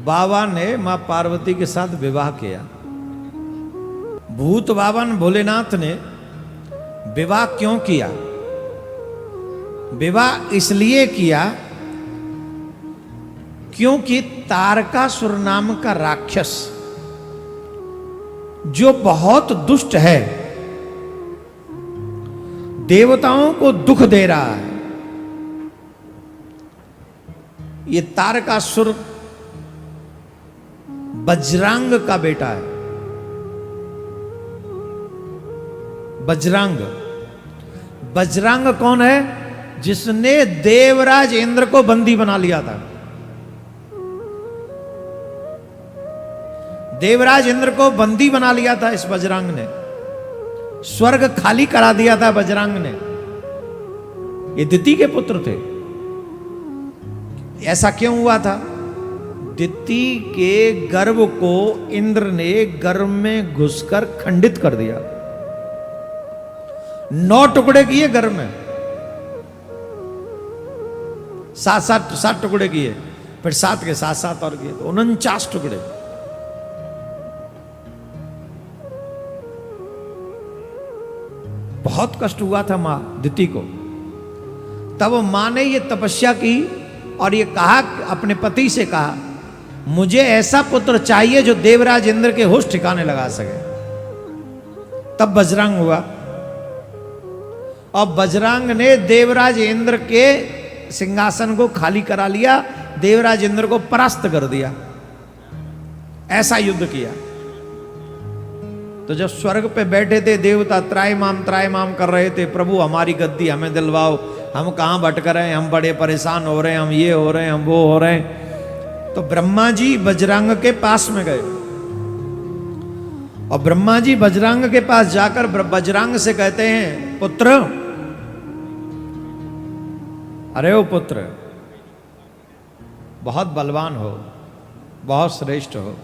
बाबा ने मां पार्वती के साथ विवाह किया। भूत बाबा ने भोलेनाथ ने विवाह क्यों किया? विवाह इसलिए किया क्योंकि तारकासुर नाम का राक्षस जो बहुत दुष्ट है, देवताओं को दुख दे रहा है। ये तारकासुर बजरंग का बेटा है। बजरंग, बजरंग कौन है? जिसने देवराज इंद्र को बंदी बना लिया था। देवराज इंद्र को बंदी बना लिया था इस बजरंग ने। स्वर्ग खाली करा दिया था बजरंग ने। ये दिति के पुत्र थे। ऐसा क्यों हुआ था? दिति के गर्भ को इंद्र ने गर्भ में घुसकर खंडित कर दिया। 9 टुकड़े किए गर्भ में, 7 टुकड़े किए, फिर 7 के 7 और किए, तो 49 टुकड़े। बहुत कष्ट हुआ था मां दिति को। तब मां ने ये तपस्या की और ये कहा, अपने पति से कहा, मुझे ऐसा पुत्र चाहिए जो देवराज इंद्र के होश ठिकाने लगा सके। तब बजरंग हुआ और बजरंग ने देवराज इंद्र के सिंहासन को खाली करा लिया, देवराज इंद्र को परास्त कर दिया। ऐसा युद्ध किया। तो जब स्वर्ग पे बैठे थे देवता त्रायमाम कर रहे थे, प्रभु हमारी गद्दी हमें दिलवाओ, हम कहां भटक रहे हैं, हम बड़े परेशान हो रहे हैं, हम ये हो रहे हैं, हम वो हो रहे हैं। तो ब्रह्मा जी बजरंग के पास में गए और ब्रह्मा जी बजरंग के पास जाकर बजरंग से कहते हैं, पुत्र, अरे ओ पुत्र, बहुत बलवान हो, बहुत श्रेष्ठ हो,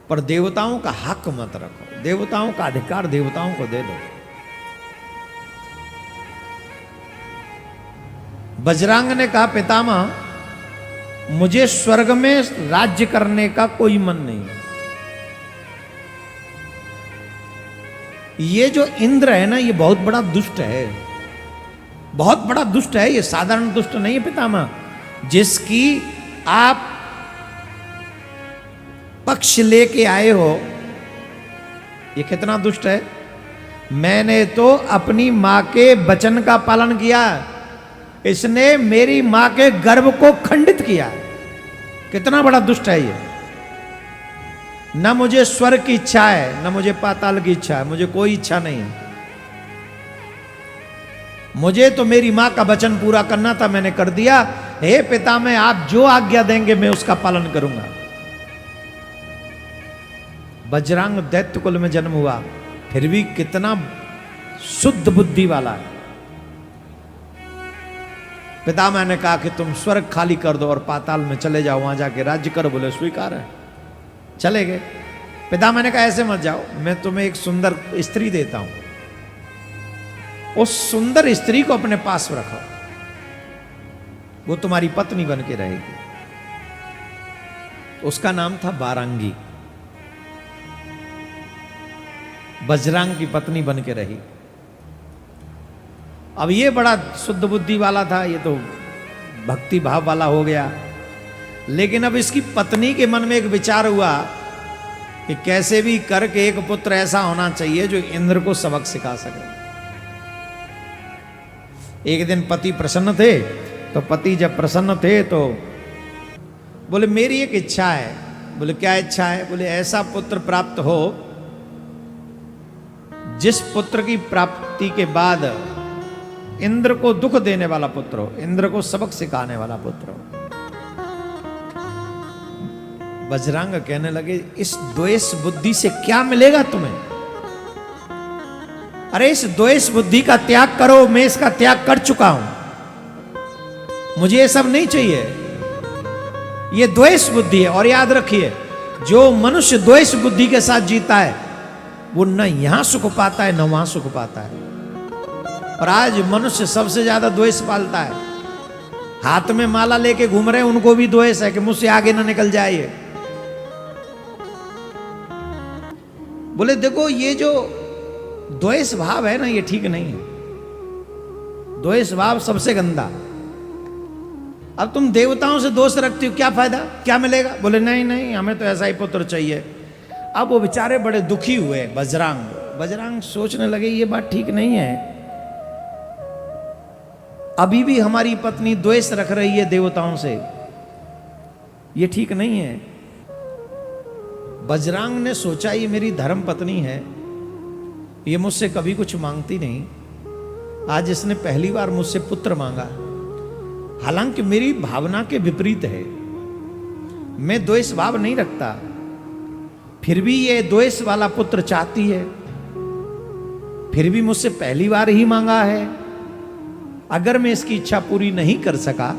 पर देवताओं का हक मत रखो, देवताओं का अधिकार देवताओं को दे दो। बजरंग ने कहा, पितामह, मुझे स्वर्ग में राज्य करने का कोई मन नहीं। ये जो इंद्र है ना, ये बहुत बड़ा दुष्ट है, बहुत बड़ा दुष्ट है। ये साधारण दुष्ट नहीं है पितामह, जिसकी आप पक्ष लेके आए हो। ये कितना दुष्ट है। मैंने तो अपनी मां के वचन का पालन किया, इसने मेरी मां के गर्भ को खंडित किया। कितना बड़ा दुष्ट है ये। न मुझे स्वर्ग की इच्छा है, न मुझे पाताल की इच्छा है, मुझे कोई इच्छा नहीं है। मुझे तो मेरी मां का वचन पूरा करना था, मैंने कर दिया। हे पितामह, आप जो आज्ञा देंगे मैं उसका पालन करूंगा। बजरंग दैत्य कुल में जन्म हुआ, फिर भी कितना शुद्ध बुद्धि वाला है। पितामह ने कहा कि तुम स्वर्ग खाली कर दो और पाताल में चले जाओ, वहां जाके राज्य करो। बोले स्वीकार है। चले गए। पितामह ने कहा, ऐसे मत जाओ, मैं तुम्हें एक सुंदर स्त्री देता हूं, उस सुंदर स्त्री को अपने पास रखो, वो तुम्हारी पत्नी बन के रहेगी। उसका नाम था बारांगी। बजरंग की पत्नी बन के रही। अब ये बड़ा शुद्ध बुद्धि वाला था, ये तो भक्ति भाव वाला हो गया। लेकिन अब इसकी पत्नी के मन में एक विचार हुआ कि कैसे भी करके एक पुत्र ऐसा होना चाहिए जो इंद्र को सबक सिखा सके। एक दिन पति प्रसन्न थे, तो पति जब प्रसन्न थे तो बोले, मेरी एक इच्छा है। बोले, क्या इच्छा है? बोले, ऐसा पुत्र प्राप्त हो जिस पुत्र की प्राप्ति के बाद इंद्र को दुख देने वाला पुत्र हो, इंद्र को सबक सिखाने वाला पुत्र हो। बजरंग कहने लगे, इस द्वेष बुद्धि से क्या मिलेगा तुम्हें? अरे इस द्वेष बुद्धि का त्याग करो, मैं इसका त्याग कर चुका हूं, मुझे ये सब नहीं चाहिए। ये द्वेष बुद्धि है। और याद रखिए, जो मनुष्य द्वेष बुद्धि के साथ जीता है वो न यहां सुख पाता है न वहां सुख पाता है। और आज मनुष्य सबसे ज्यादा द्वेष पालता है। हाथ में माला लेके घूम रहे हैं, उनको भी द्वेष है कि मुझसे आगे ना निकल जाए। बोले देखो ये जो द्वेष भाव है ना, ये ठीक नहीं है। द्वेष भाव सबसे गंदा। अब तुम देवताओं से दोष रखते हो, क्या फायदा, क्या मिलेगा? बोले नहीं नहीं, हमें तो ऐसा ही पुत्र चाहिए। अब वो बेचारे बड़े दुखी हुए। बजरंग सोचने लगे ये बात ठीक नहीं है, अभी भी हमारी पत्नी द्वेष रख रही है देवताओं से, ये ठीक नहीं है। बजरंग ने सोचा ये मेरी धर्म पत्नी है, ये मुझसे कभी कुछ मांगती नहीं, आज इसने पहली बार मुझसे पुत्र मांगा। हालांकि मेरी भावना के विपरीत है, मैं द्वेष भाव नहीं रखता, फिर भी ये द्वेष वाला पुत्र चाहती है, फिर भी मुझसे पहली बार ही मांगा है। अगर मैं इसकी इच्छा पूरी नहीं कर सका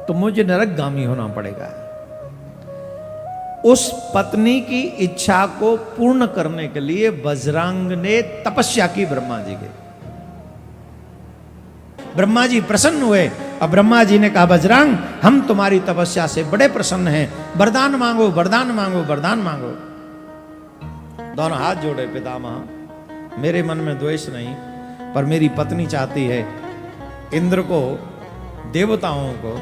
तो मुझे नरकगामी होना पड़ेगा। उस पत्नी की इच्छा को पूर्ण करने के लिए बजरंग ने तपस्या की ब्रह्मा जी के। ब्रह्मा जी प्रसन्न हुए और ब्रह्मा जी ने कहा बजरंग हम तुम्हारी तपस्या से बड़े प्रसन्न हैं, वरदान मांगो वरदान मांगो वरदान मांगो। दोनों हाथ जोड़े, पितामह मेरे मन में द्वेष नहीं, पर मेरी पत्नी चाहती है इंद्र को, देवताओं को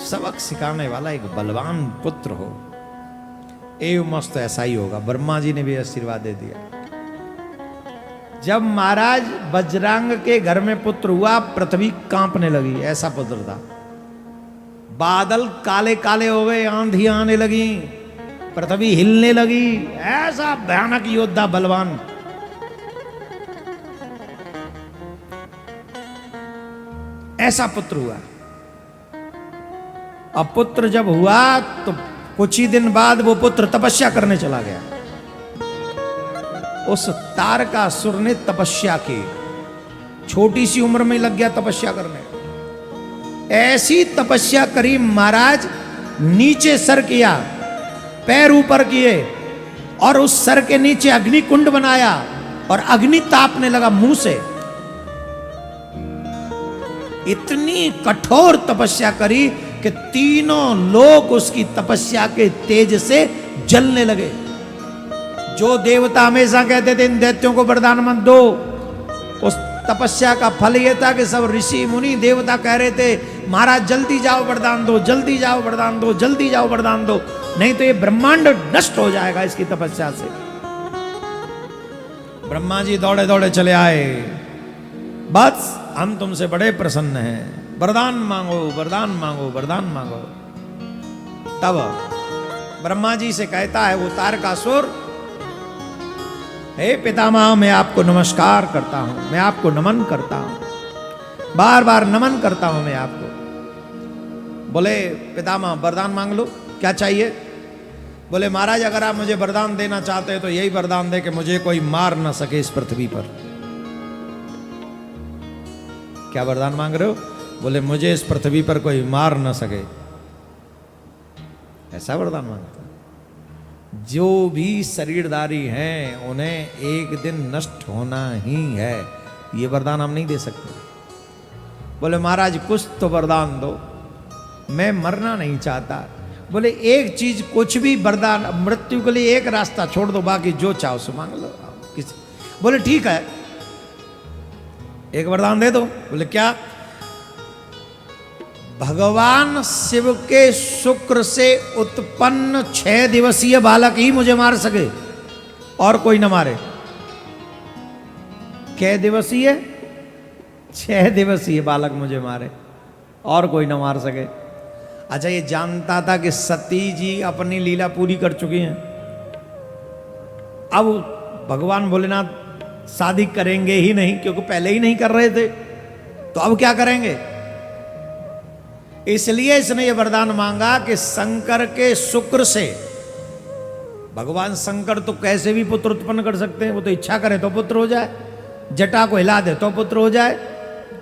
सबक सिखाने वाला एक बलवान पुत्र हो। एवं मस्त ऐसा ही होगा। ब्रह्मा जी ने भी आशीर्वाद दे दिया। जब महाराज बजरंग के घर में पुत्र हुआ, पृथ्वी कांपने लगी, ऐसा पुत्र था। बादल काले काले हो गए, आंधियां आने लगी, पृथ्वी हिलने लगी, ऐसा भयानक योद्धा बलवान। ऐसा पुत्र हुआ। अब पुत्र जब हुआ तो कुछ ही दिन बाद वो पुत्र तपस्या करने चला गया। उस तारकासुर ने तपस्या की, छोटी सी उम्र में लग गया तपस्या करने। ऐसी तपस्या करी महाराज, नीचे सर किया, पैर ऊपर किए और उस सर के नीचे अग्नि कुंड बनाया और अग्नि तापने लगा मुंह से। इतनी कठोर तपस्या करी कि तीनों लोग उसकी तपस्या के तेज से जलने लगे। जो देवता हमेशा कहते थे इन दैत्यों को वरदान मत दो, उस तपस्या का फल यह था कि सब ऋषि मुनि देवता कह रहे थे महाराज जल्दी जाओ वरदान दो, जल्दी जाओ वरदान दो, जल्दी जाओ वरदान दो, नहीं तो ये ब्रह्मांड नष्ट हो जाएगा इसकी तपस्या से। ब्रह्मा जी दौड़े दौड़े चले आए, बस हम तुमसे बड़े प्रसन्न हैं, वरदान मांगो वरदान मांगो वरदान मांगो। तब ब्रह्मा जी से कहता है वो तारकासुर, हे पितामह मैं आपको नमस्कार करता हूं, मैं आपको नमन करता हूं, बार बार नमन करता हूं मैं आपको। बोले पितामह वरदान मांग लो, क्या चाहिए? बोले महाराज अगर आप मुझे वरदान देना चाहते हैं तो यही वरदान दे कि मुझे कोई मार ना सके इस पृथ्वी पर। क्या वरदान मांग रहे हो? बोले मुझे इस पृथ्वी पर कोई मार ना सके, ऐसा वरदान मांगता। जो भी शरीरधारी हैं उन्हें एक दिन नष्ट होना ही है, ये वरदान हम नहीं दे सकते। बोले महाराज कुछ तो वरदान दो, मैं मरना नहीं चाहता। बोले एक चीज, कुछ भी वरदान, मृत्यु के लिए एक रास्ता छोड़ दो, बाकी जो चाहो सो मांग लो किसी। बोले ठीक है एक वरदान दे दो। बोले क्या? भगवान शिव के शुक्र से उत्पन्न 6 दिवसीय बालक ही मुझे मार सके और कोई न मारे। कै दिवसीय? 6 दिवसीय बालक मुझे मारे और कोई न मार सके। अच्छा ये जानता था कि सती जी अपनी लीला पूरी कर चुकी हैं, अब भगवान भोलेनाथ शादी करेंगे ही नहीं, क्योंकि पहले ही नहीं कर रहे थे, तो अब क्या करेंगे? इसलिए इसने ये वरदान मांगा कि शंकर के शुक्र से, भगवान शंकर तो कैसे भी पुत्र उत्पन्न कर सकते हैं, वो तो इच्छा करे तो पुत्र हो जाए, जटा को हिला दे तो पुत्र हो जाए,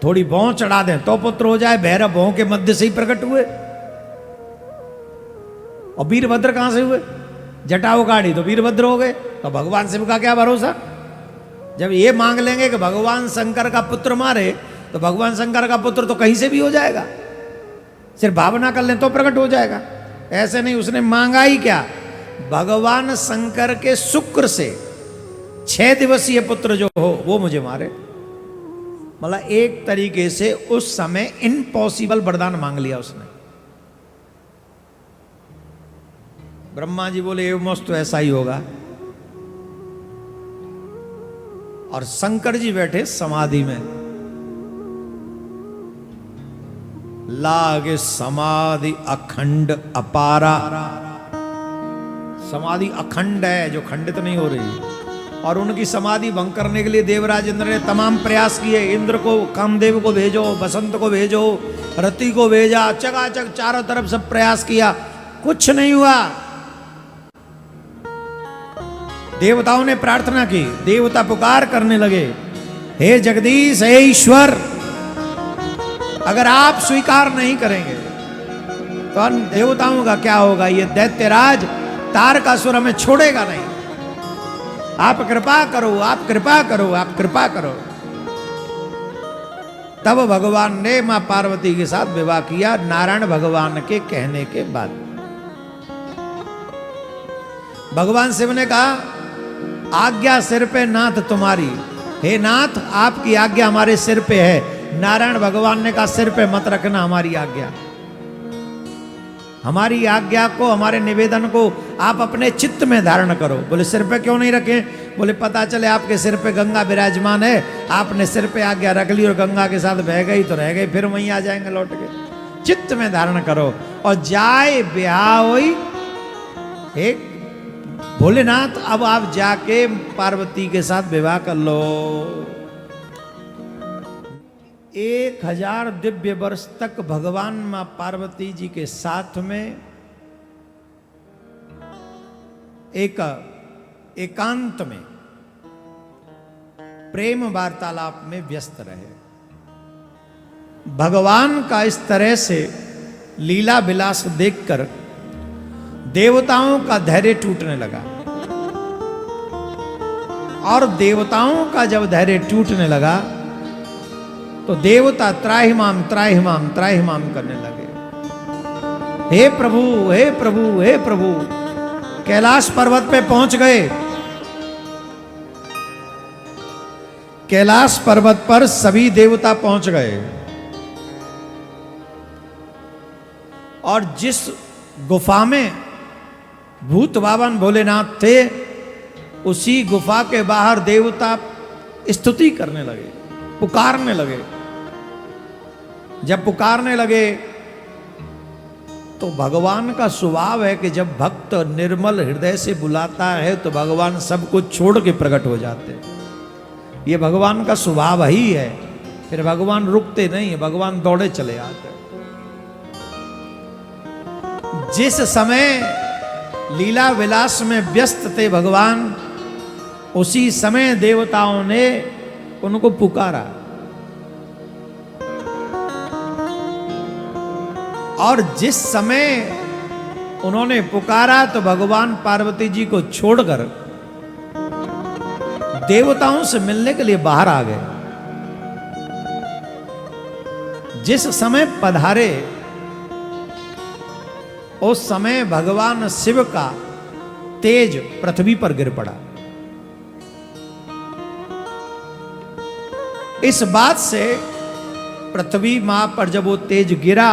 थोड़ी भौं चढ़ा दे तो पुत्र हो जाए। भैरव भौं के मध्य से ही प्रकट हुए और वीरभद्र कहां से हुए? जटाओ गाड़ी तो वीरभद्र हो गए। तो भगवान शिव का क्या भरोसा? जब ये मांग लेंगे कि भगवान शंकर का पुत्र मारे, तो भगवान शंकर का पुत्र तो कहीं से भी हो जाएगा। सिर्फ भावना कर लें तो प्रकट हो जाएगा, ऐसे नहीं। उसने मांगा ही क्या, भगवान शंकर के शुक्र से 6 दिवसीय पुत्र जो हो वो मुझे मारे। मतलब एक तरीके से उस समय इम्पॉसिबल वरदान मांग लिया उसने। ब्रह्मा जी बोले एवं मस्त ऐसा ही होगा, और शंकर जी बैठे समाधि में, लागे समाधि अखंड अपारा। समाधि अखंड है, जो खंडित नहीं हो रही। और उनकी समाधि भंग करने के लिए देवराज इंद्र ने तमाम प्रयास किए। इंद्र को, कामदेव को भेजो, बसंत को भेजो, रति को भेजा, चकाचक चारों तरफ सब प्रयास किया, कुछ नहीं हुआ। देवताओं ने प्रार्थना की, देवता पुकार करने लगे, हे जगदीश, हे ईश्वर, अगर आप स्वीकार नहीं करेंगे तो देवताओं का क्या होगा? ये दैत्यराज तारकासुर हमें छोड़ेगा नहीं। आप कृपा करो, आप कृपा करो, आप कृपा करो। तब भगवान ने मां पार्वती के साथ विवाह किया, नारायण भगवान के कहने के बाद। भगवान शिव ने कहा, आज्ञा सिर पे नाथ तुम्हारी। हे नाथ, आपकी आज्ञा हमारे सिर पे है। नारायण भगवान ने कहा, सिर पे मत रखना हमारी आज्ञा। हमारी आज्ञा को, हमारे निवेदन को आप अपने चित्त में धारण करो। बोले सिर पे क्यों नहीं रखें? बोले पता चले आपके सिर पे गंगा विराजमान है, आपने सिर पे आज्ञा रख ली और गंगा के साथ बह गई तो रह गई, फिर वहीं आ जाएंगे लौट के। चित्त में धारण करो। और जाए ब्याह होई, एक भोलेनाथ, अब आप जाके पार्वती के साथ विवाह कर लो। 1000 दिव्य वर्ष तक भगवान मां पार्वती जी के साथ में एकांत में प्रेम वार्तालाप में व्यस्त रहे। भगवान का इस तरह से लीला विलास देखकर देवताओं का धैर्य टूटने लगा। और देवताओं का जब धैर्य टूटने लगा तो देवता त्राहिमाम त्राहिमाम त्राहिमाम करने लगे। हे प्रभु, हे प्रभु, हे प्रभु। कैलाश पर्वत पे पहुंच गए। कैलाश पर्वत पर सभी देवता पहुंच गए और जिस गुफा में भूत बावन भोलेनाथ थे, उसी गुफा के बाहर देवता स्तुति करने लगे, पुकारने लगे। जब पुकारने लगे तो भगवान का स्वभाव है कि जब भक्त निर्मल हृदय से बुलाता है तो भगवान सब कुछ छोड़ के प्रकट हो जाते हैं। ये भगवान का स्वभाव ही है। फिर भगवान रुकते नहीं है, भगवान दौड़े चले आते। जिस समय लीला विलास में व्यस्त थे भगवान, उसी समय देवताओं ने उनको पुकारा। और जिस समय उन्होंने पुकारा तो भगवान पार्वती जी को छोड़कर देवताओं से मिलने के लिए बाहर आ गए। जिस समय पधारे उस समय भगवान शिव का तेज पृथ्वी पर गिर पड़ा। इस बात से पृथ्वी मां पर जब वो तेज गिरा,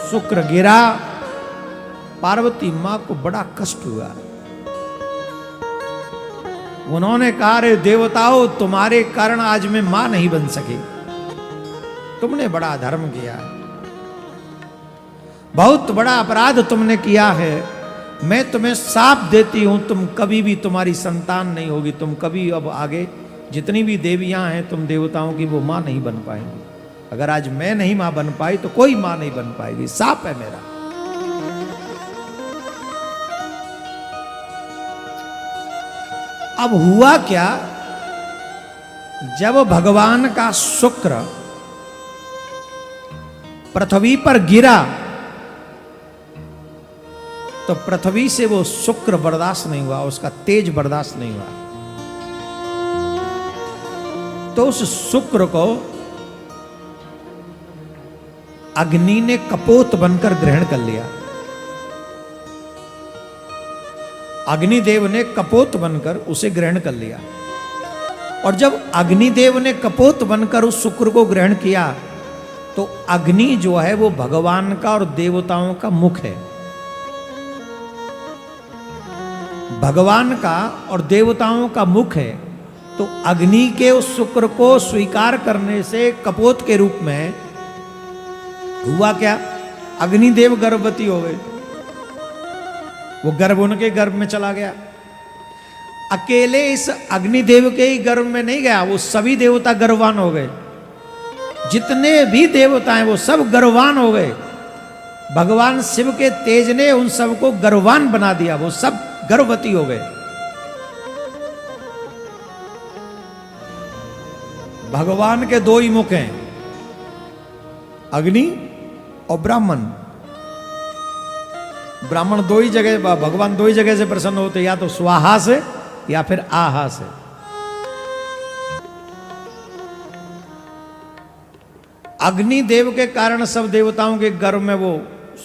शुक्र गिरा, पार्वती मां को बड़ा कष्ट हुआ। उन्होंने कहा, रे देवताओं, तुम्हारे कारण आज मैं मां नहीं बन सकी। तुमने बड़ा अधर्म किया, बहुत बड़ा अपराध तुमने किया है। मैं तुम्हें साफ देती हूं, तुम कभी भी, तुम्हारी संतान नहीं होगी। तुम कभी अब आगे जितनी भी देवियां हैं तुम देवताओं की, वो मां नहीं बन पाएंगी। अगर आज मैं नहीं मां बन पाई तो कोई मां नहीं बन पाएगी, साफ है मेरा। अब हुआ क्या, जब भगवान का शुक्र पृथ्वी पर गिरा तो पृथ्वी से वो शुक्र बर्दाश्त नहीं हुआ, उसका तेज बर्दाश्त नहीं हुआ। तो उस शुक्र को अग्नि ने कपोत बनकर ग्रहण कर लिया। अग्निदेव ने कपोत बनकर उसे ग्रहण कर लिया। और जब अग्निदेव ने कपोत बनकर उस शुक्र को ग्रहण किया तो अग्नि जो है वो भगवान का और देवताओं का मुख है। भगवान का और देवताओं का मुख है। तो अग्नि के उस शुक्र को स्वीकार करने से कपोत के रूप में हुआ क्या, अग्निदेव गर्भवती हो गए। वो गर्भ उनके गर्भ में चला गया। अकेले इस अग्निदेव के ही गर्भ में नहीं गया, वो सभी देवता गर्भवान हो गए। जितने भी देवता हैं वो सब गर्भवान हो गए। भगवान शिव के तेज ने उन सबको गर्भवान बना दिया, वो सब गर्भवती हो गए। भगवान के दो ही मुख हैं, अग्नि और ब्राह्मण। ब्राह्मण दो ही जगह, भगवान दो ही जगह से प्रसन्न होते, या तो स्वाहा से या फिर आहा से। अग्निदेव के कारण सब देवताओं के गर्भ में वो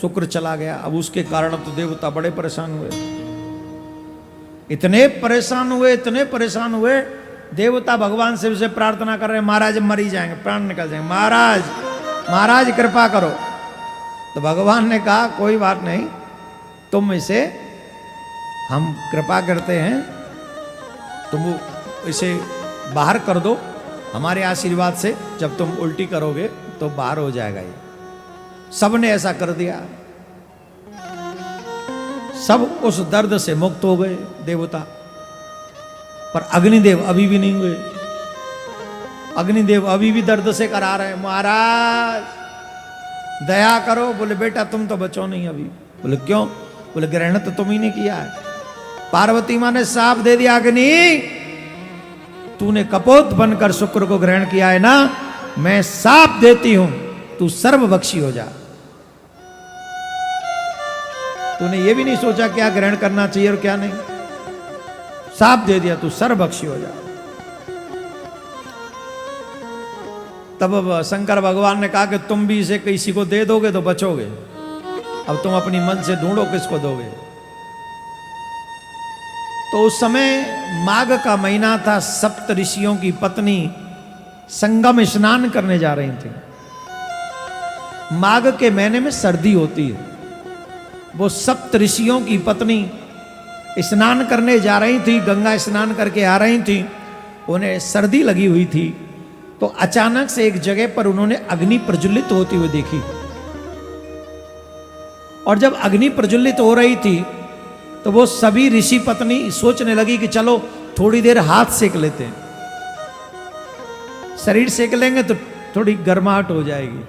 शुक्र चला गया। अब उसके कारण तो देवता बड़े परेशान हुए। इतने परेशान हुए, इतने परेशान हुए, देवता भगवान शिव से प्रार्थना कर रहे, महाराज मर ही जाएंगे, प्राण निकल जाएंगे, महाराज महाराज कृपा करो। तो भगवान ने कहा कोई बात नहीं, तुम इसे, हम कृपा करते हैं, तुम इसे बाहर कर दो हमारे आशीर्वाद से। जब तुम उल्टी करोगे तो बाहर हो जाएगा ये। सबने ऐसा कर दिया। सब उस दर्द से मुक्त हो गए देवता। पर अग्निदेव अभी भी नहीं हुए। अग्निदेव अभी भी दर्द से करा रहे हैं, महाराज दया करो। बोले बेटा तुम तो बचो नहीं अभी। बोले क्यों? बोले ग्रहण तो तुम ही ने किया है। पार्वती माँ ने साफ दे दिया, अग्नि तूने कपोत बनकर शुक्र को ग्रहण किया है ना, मैं साफ देती हूं तू सर्वभक्षी हो जा। तूने ये भी नहीं सोचा क्या ग्रहण करना चाहिए और क्या नहीं, साफ दे दिया तू सर्वभक्षी हो जा। तब शंकर भगवान ने कहा कि तुम भी इसे किसी को दे दोगे तो बचोगे। अब तुम अपनी मन से ढूंढो किसको दोगे। तो उस समय माघ का महीना था। सप्त ऋषियों की पत्नी संगम स्नान करने जा रही थी। माघ के महीने में सर्दी होती है। वो सप्त ऋषियों की पत्नी स्नान करने जा रही थी, गंगा स्नान करके आ रही थी। उन्हें सर्दी लगी हुई थी। तो अचानक से एक जगह पर उन्होंने अग्नि प्रज्वलित होती हुई देखी। और जब अग्नि प्रज्वलित हो रही थी तो वो सभी ऋषि पत्नी सोचने लगी कि चलो थोड़ी देर हाथ सेक लेते हैं, शरीर सेक लेंगे तो थोड़ी गर्माहट हो जाएगी।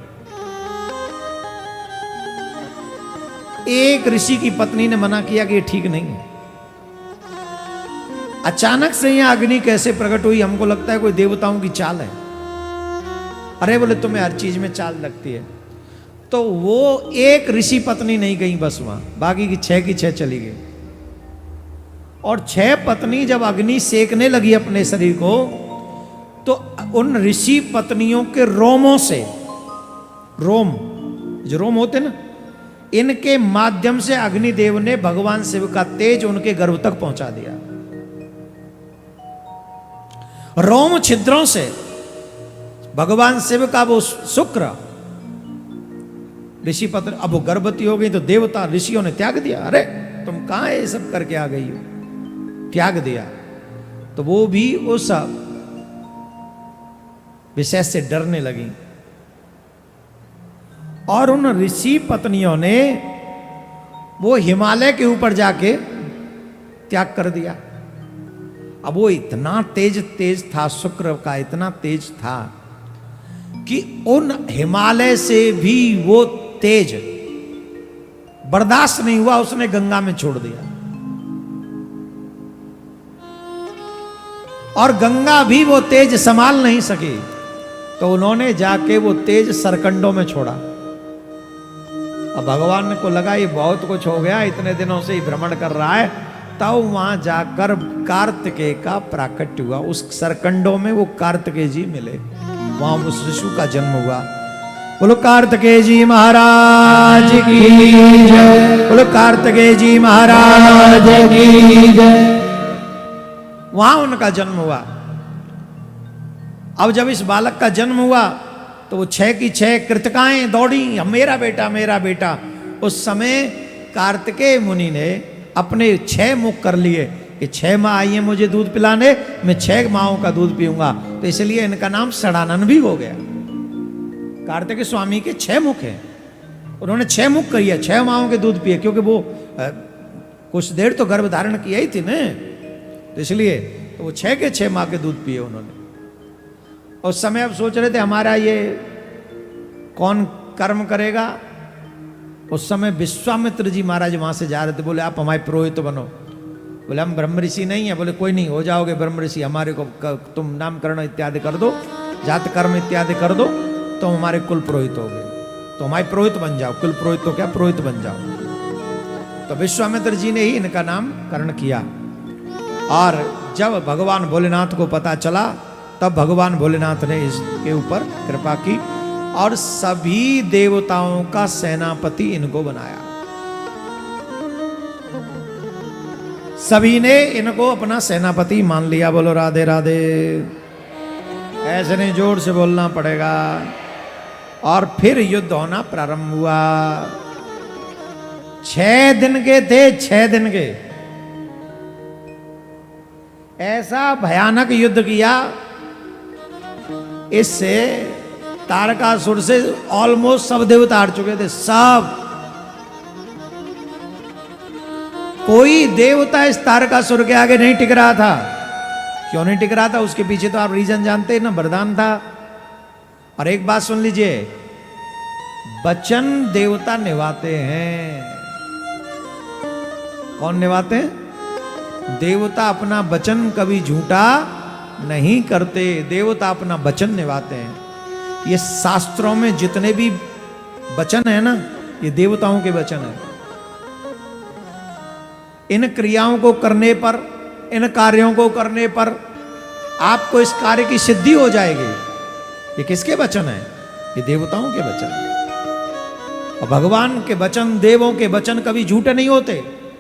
एक ऋषि की पत्नी ने मना किया कि ये ठीक नहीं है। अचानक से यहां अग्नि कैसे प्रकट हुई? हमको लगता है कोई देवताओं की चाल है। अरे बोले तुम्हें हर चीज में चाल लगती है। तो वो एक ऋषि पत्नी नहीं गई बस वहां, बाकी की 6 की 6 चली गई। और 6 पत्नी जब अग्नि सेकने लगी अपने शरीर को तो उन ऋषि पत्नियों के रोमों से, रोम जो रोम होते ना, इनके माध्यम से अग्निदेव ने भगवान शिव का तेज उनके गर्भ तक पहुंचा दिया। रोम छिद्रों से भगवान शिव का वो शुक्र ऋषि पत्नी, अब वो गर्भवती हो गई तो देवता ऋषियों ने त्याग दिया। अरे तुम कहां ये सब करके आ गई हो, त्याग दिया। तो वो भी उस विषय से डरने लगी। और उन ऋषि पत्नियों ने वो हिमालय के ऊपर जाके त्याग कर दिया। अब वो इतना तेज था, शुक्र का इतना तेज था कि उन हिमालय से भी वो तेज बर्दाश्त नहीं हुआ, उसने गंगा में छोड़ दिया। और गंगा भी वो तेज संभाल नहीं सकी, तो उन्होंने जाके वो तेज सरकंडों में छोड़ा। अब भगवान को लगा ये बहुत कुछ हो गया, इतने दिनों से ही भ्रमण कर रहा है। तब वहां जाकर कार्तिकेय का प्राकट्य हुआ। उस सरकंडों में वो कार्तिकेय जी मिले, वहां उस शिशु का जन्म हुआ। बोलो कार्तिकेय जी महाराज की जय। बोलो कार्तिकेय जी महाराज की जय। वहां उनका जन्म हुआ। अब जब इस बालक का जन्म हुआ तो वो 6 की 6 कृतिकाएं दौड़ी, मेरा बेटा मेरा बेटा। उस समय कार्तिकेय मुनि ने अपने 6 मुख कर लिए कि 6 माँ आई है मुझे दूध पिलाने, मैं 6 माओं का दूध पीऊंगा। तो इसलिए इनका नाम षडानन भी हो गया। कार्तिकेय स्वामी के 6 मुख हैं, उन्होंने 6 मुख करिए, 6 माओं के दूध पिए, क्योंकि वो कुछ देर तो गर्भ धारण किया ही थी ना, तो इसलिए तो वो 6 के 6 माँ के दूध पिए उन्होंने। उस समय अब सोच रहे थे हमारा ये कौन कर्म करेगा। उस समय विश्वामित्र जी महाराज वहां से जा रहे थे, बोले आप हमारे पुरोहित बनो। बोले हम ब्रह्म ऋषि नहीं है। बोले कोई नहीं, हो जाओगे ब्रह्म ऋषि, हमारे को तुम नामकरण इत्यादि कर दो, जात कर्म इत्यादि कर दो, तो हमारे कुल पुरोहित हो गए, तो हमारे पुरोहित बन जाओ। कुल पुरोहित तो क्या, पुरोहित बन जाओ। तो विश्वामित्र जी ने ही इनका नामकरण किया। और जब भगवान भोलेनाथ को पता चला, तब भगवान भोलेनाथ ने इसके ऊपर कृपा की और सभी देवताओं का सेनापति इनको बनाया। सभी ने इनको अपना सेनापति मान लिया। बोलो राधे राधे। ऐसे नहीं, जोर से बोलना पड़ेगा। और फिर युद्ध होना प्रारंभ हुआ। 6 दिन के थे, 6 दिन के। ऐसा भयानक युद्ध किया, इससे तारकासुर से ऑलमोस्ट सब देवता हार चुके थे, सब। कोई देवता इस तारकासुर के आगे नहीं टिक रहा था। क्यों नहीं टिक रहा था, उसके पीछे तो आप रीजन जानते हैं ना, वरदान था। और एक बात सुन लीजिए, वचन देवता निभाते हैं। कौन निभाते हैं? देवता अपना वचन कभी झूठा नहीं करते, देवता अपना वचन निभाते हैं। ये शास्त्रों में जितने भी वचन है ना, ये देवताओं के वचन है। इन क्रियाओं को करने पर, इन कार्यों को करने पर आपको इस कार्य की सिद्धि हो जाएगी। ये किसके वचन है? ये देवताओं के वचन है। और भगवान के वचन, देवों के वचन कभी झूठे नहीं होते।